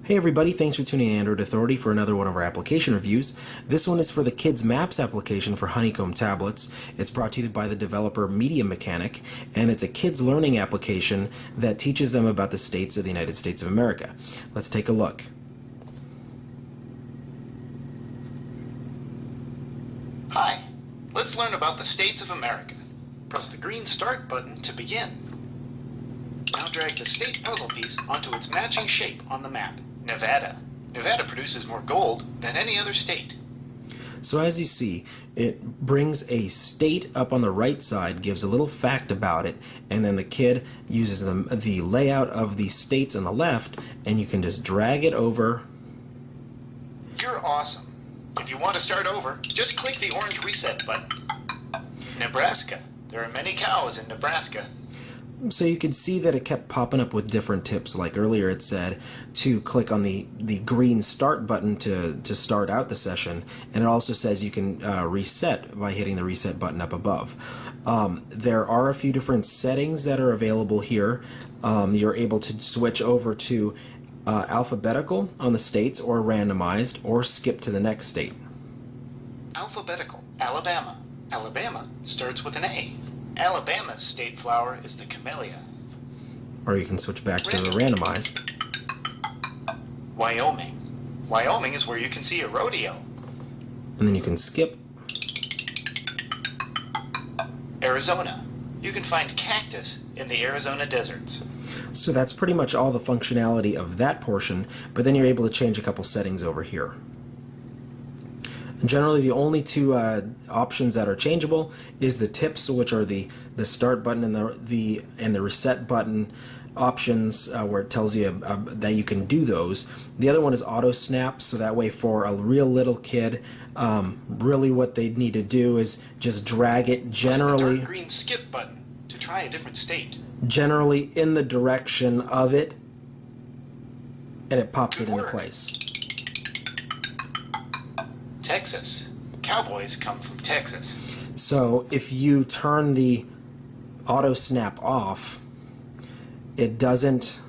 Hey everybody, thanks for tuning in to Android Authority for another one of our application reviews. This one is for the Kids Maps application for Honeycomb tablets. It's brought to you by the developer Media Mechanic, and it's a kids learning application that teaches them about the states of the United States of America. Let's take a look. Hi, let's learn about the states of America. Press the green Start button to begin. Now drag the state puzzle piece onto its matching shape on the map. Nevada. Nevada produces more gold than any other state. So as you see, it brings a state up on the right side, gives a little fact about it, and then the kid uses the layout of the states on the left, and you can just drag it over. You're awesome. If you want to start over, just click the orange reset button. Nebraska. There are many cows in Nebraska. So you can see that it kept popping up with different tips. Like earlier it said to click on the green start button to start out the session, and it also says you can reset by hitting the reset button up above. There are a few different settings that are available here. You're able to switch over to alphabetical on the states, or randomized, or skip to the next state. Alphabetical. Alabama. Alabama starts with an A. Alabama's state flower is the camellia. Or you can switch back to the randomized. Wyoming. Wyoming is where you can see a rodeo. And then you can skip. Arizona. You can find cactus in the Arizona deserts. So that's pretty much all the functionality of that portion, but then you're able to change a couple settings over here. Generally, the only two options that are changeable is the tips, which are the start button and the reset button options, where it tells you that you can do those. The other one is auto snap, so that way for a real little kid, really what they need to do is just drag it generally. Press the dark green skip button to try a different state. Generally in the direction of it, and it pops it into work. place. Texas. Cowboys come from Texas. So if you turn the auto snap off, it doesn't,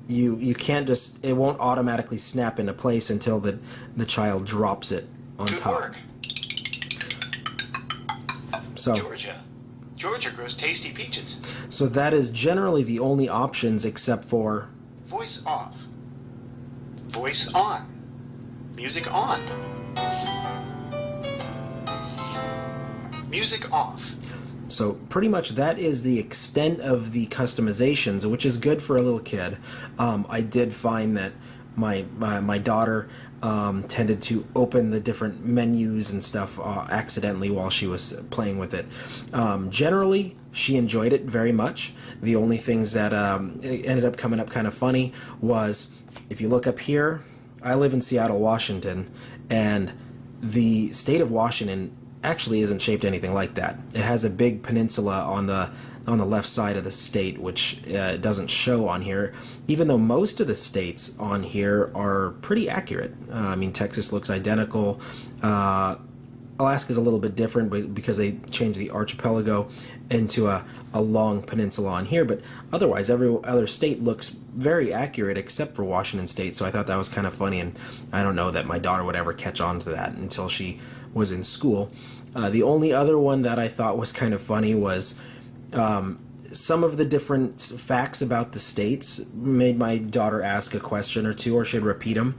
you can't just, it won't automatically snap into place until the child drops it on Good top. work. So Georgia. Georgia grows tasty peaches. so that is generally the only options, except for Voice off. Voice on. Music on. Music off. So pretty much that is the extent of the customizations, which is good for a little kid. I did find that my daughter tended to open the different menus and stuff accidentally while she was playing with it. Generally, she enjoyed it very much. The only things that ended up coming up kind of funny was, if you look up here, I live in Seattle, Washington, and the state of Washington actually isn't shaped anything like that. It has a big peninsula on the left side of the state, which doesn't show on here, even though most of the states on here are pretty accurate. I mean, Texas looks identical. Alaska's a little bit different, but because they changed the archipelago into a long peninsula on here, but otherwise every other state looks very accurate except for Washington State. So I thought that was kind of funny, and I don't know that my daughter would ever catch on to that until she was in school. The only other one that I thought was kind of funny was some of the different facts about the states made my daughter ask a question or two, or she'd repeat them.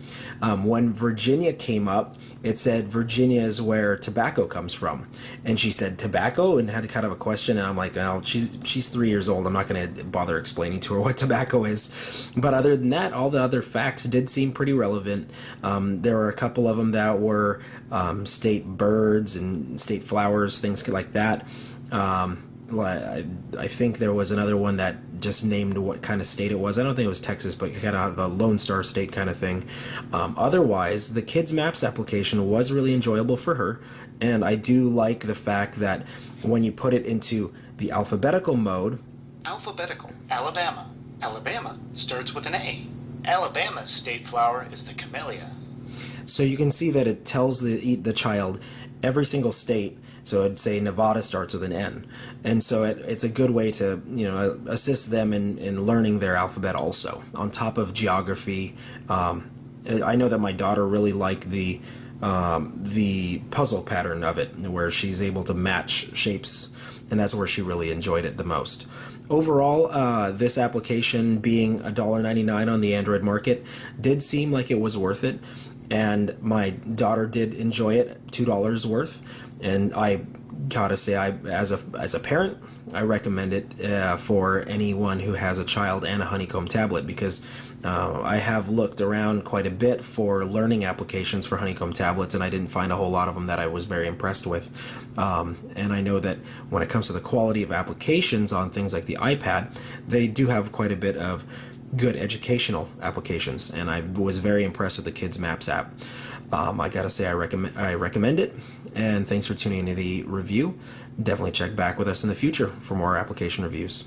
When Virginia came up, it said Virginia is where tobacco comes from, and she said tobacco and had kind of a question, and I'm like, well, she's 3 years old, I'm not going to bother explaining to her what tobacco is. But other than that, all the other facts did seem pretty relevant. There were a couple of them that were state birds and state flowers, things like that. I think there was another one that just named what kind of state it was. I don't think it was Texas, but kind of the Lone Star State kind of thing. Otherwise, the Kids Maps application was really enjoyable for her, and I do like the fact that when you put it into the alphabetical mode. Alphabetical. Alabama. Alabama starts with an A. Alabama's state flower is the camellia. So you can see that it tells the child every single state. So I'd say Nevada starts with an N, and so it's a good way to assist them in learning their alphabet also on top of geography. I know that my daughter really liked the puzzle pattern of it, where she's able to match shapes, and that's where she really enjoyed it the most. Overall, this application being $1.99 on the Android market did seem like it was worth it, and my daughter did enjoy it, $2 worth, and I gotta say, as a parent, I recommend it for anyone who has a child and a Honeycomb tablet, because I have looked around quite a bit for learning applications for Honeycomb tablets, and I didn't find a whole lot of them that I was very impressed with. And I know that when it comes to the quality of applications on things like the iPad, they do have quite a bit of good educational applications, and I was very impressed with the Kids Maps app. I gotta say, I recommend it, and thanks for tuning into the review. Definitely check back with us in the future for more application reviews.